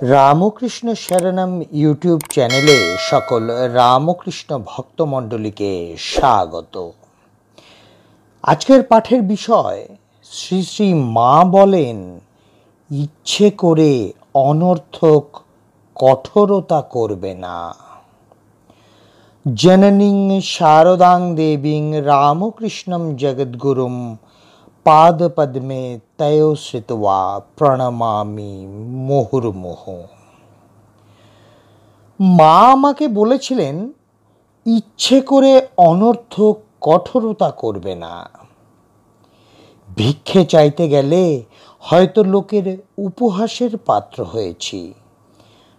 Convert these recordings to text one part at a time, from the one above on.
Ramakrishna শরণম YouTube চ্যানেলে সকল রামকৃষ্ণ ভক্তমণ্ডলীকে স্বাগত। আজকের পাঠের বিষয় শ্রী শ্রী মা বলেন, ইচ্ছে করে অনর্থক কঠোরতা করবে না। জননীং শারদাং দেবীং রামকৃষ্ণম জগদ্গুরুম পাদপদ্মে তয় শ্রিত্বা প্রণমামি মুহুর্মুহু। মা আমাকে বলেছিলেন, ইচ্ছে করে অনর্থক কঠোরতা করবে না। ভিক্ষে চাইতে গেলে হয়তো লোকের উপহাসের পাত্র হয়েছি।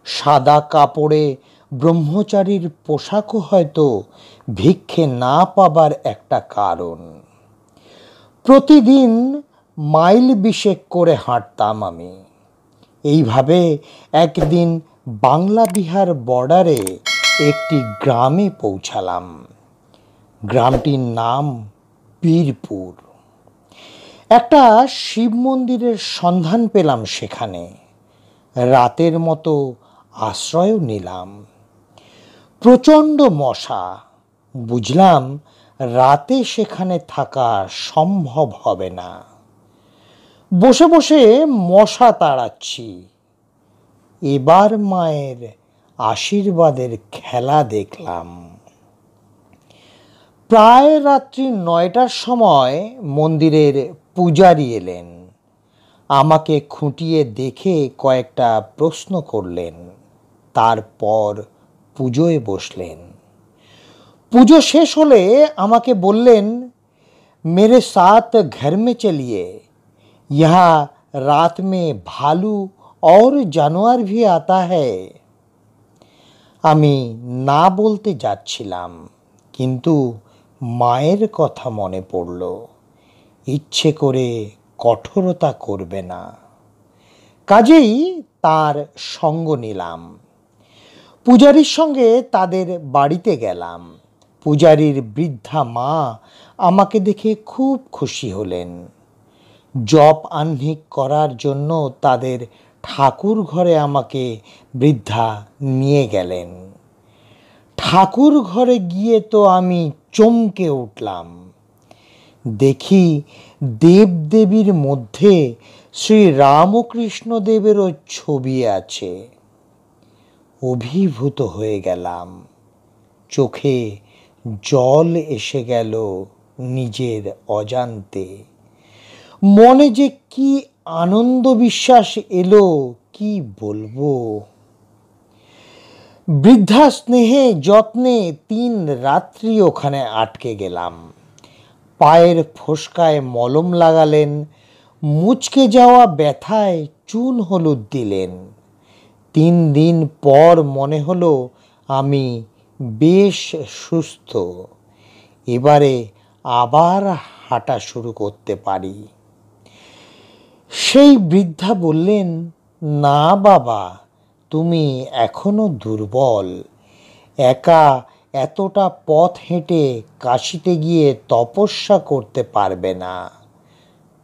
সাদা কাপড়ে ব্রহ্মচারীর পোশাকও হয়তো ভিক্ষে না পাবার একটা কারণ। প্রতিদিন মাইল ২০ করে হাঁটতাম আমি। এইভাবে একদিন বাংলা বিহার বর্ডারে একটি গ্রামে পৌঁছালাম। গ্রামটির নাম বীরপুর। একটা শিব মন্দিরের সন্ধান পেলাম সেখানে। রাতের মতো আশ্রয় নিলাম। প্রচণ্ড মশা। বুঝলাম রাতে সেখানে থাকা সম্ভব হবে না। বসে বসে মশা তাড়াচ্ছি। এবার মায়ের আশীর্বাদের খেলা দেখলাম। প্রায় রাত্রি ৯টার সময় মন্দিরের পূজারী এলেন। আমাকে খুঁটিয়ে দেখে কয়েকটা প্রশ্ন করলেন। তারপর পুজোয় বসলেন। পুজো শেষ হলে আমাকে বললেন, मेरे साथ घर में चलिए, यहाँ रात में भालू और जानवर भी आता है। আমি না বলতে যাচ্ছিলাম, কিন্তু মায়ের কথা মনে পড়ল, ইচ্ছে করে কঠোরতা করবে না। কাজেই তার সঙ্গ নিলাম। পূজারীর সঙ্গে তাদের বাড়িতে গেলাম। পূজারীর বৃদ্ধা মা আমাকে দেখে খুব খুশি হলেন। জপ আহ্নিক করার জন্য তাদের ঠাকুর ঘরে আমাকে বৃদ্ধা নিয়ে গেলেন। ঠাকুর ঘরে গিয়ে তো আমি চমকে উঠলাম। দেখি দেবদেবীর মধ্যে শ্রী রামকৃষ্ণ দেবেরও ছবি আছে। অভিভূত হয়ে গেলাম। চোখে জল এসে গেল নিজের অজান্তে। মনে যে কি আনন্দ বিশ্বাস এলো, কি বলবো। বৃদ্ধা স্নেহে যত্নে ৩ রাত্রি ওখানে আটকে গেলাম। পায়ের ফোস্কায় মলম লাগালেন, মুচকে যাওয়া ব্যথায় চুন হলুদ দিলেন। ৩ দিন পর মনে হলো আমি বেশ সুস্থ। এবারে আবার হাঁটা শুরু করতে পারি। সেই বৃদ্ধা বললেন, না বাবা, তুমি এখনো দুর্বল। একা এতটা পথ হেঁটে কাশিতে গিয়ে তপস্যা করতে পারবে না।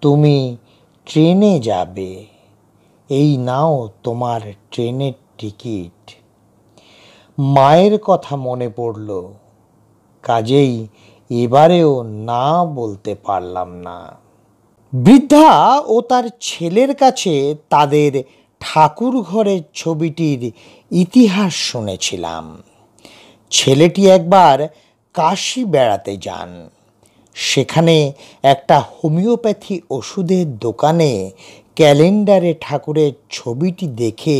তুমি ট্রেনে যাবে। এই নাও তোমার ট্রেনের টিকিট। মায়ের কথা মনে পড়ল। কাজেই এবারেও না বলতে পারলাম না। বৃদ্ধা ও তার ছেলের কাছে তাদের ঠাকুর ঘরের ছবিটির ইতিহাস শুনেছিলাম। ছেলেটি একবার কাশী বেড়াতে যান। সেখানে একটা হোমিওপ্যাথি ওষুধের দোকানে ক্যালেন্ডারে ঠাকুরের ছবিটি দেখে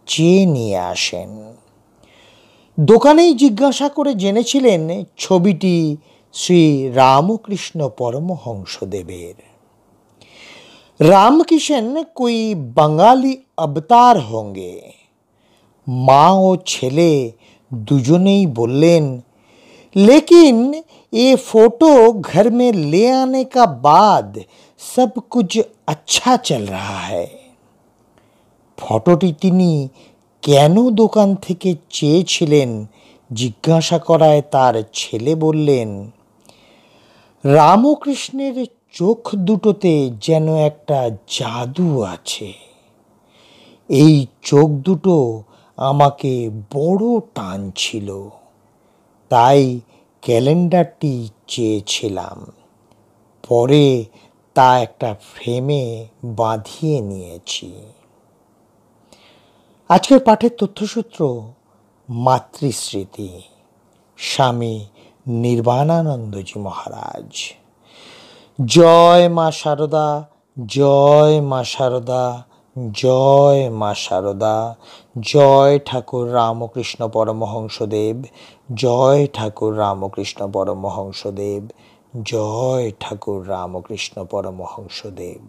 চেয়ে নিয়ে আসেন। দোকানেই জিজ্ঞাসা করে জেনেছিলেন ছবিটি শ্রী রামকৃষ্ণ পরমহংসদেবের। रामकिशन कोई बंगाली अवतार होंगे। মা ও ছেলে দুজনেই বললেন, लेकिन ये फोटो घर में ले आने का बाद सब कुछ अच्छा चल रहा है। ফটোটি তিনি কেন দোকান থেকে চেয়েছিলেন জিজ্ঞাসা করায় তার ছেলে বললেন, রামকৃষ্ণের চোখ দুটোতে যেন একটা জাদু আছে। এই চোখ দুটো আমাকে বড় টানছিল, তাই ক্যালেন্ডারটি চেয়েছিলাম। পরে তা একটা ফ্রেমে বাঁধিয়ে নিয়েছি। আজকের পাঠের তথ্যসূত্র মাতৃস্মৃতি, স্বামী নির্বাণানন্দজি মহারাজ। জয় মা শারদা, জয় মা শারদা, জয় মা শারদা। জয় ঠাকুর রামকৃষ্ণ পরমহংসদেব, জয় ঠাকুর রামকৃষ্ণ পরমহংসদেব, জয় ঠাকুর রামকৃষ্ণ পরমহংসদেব।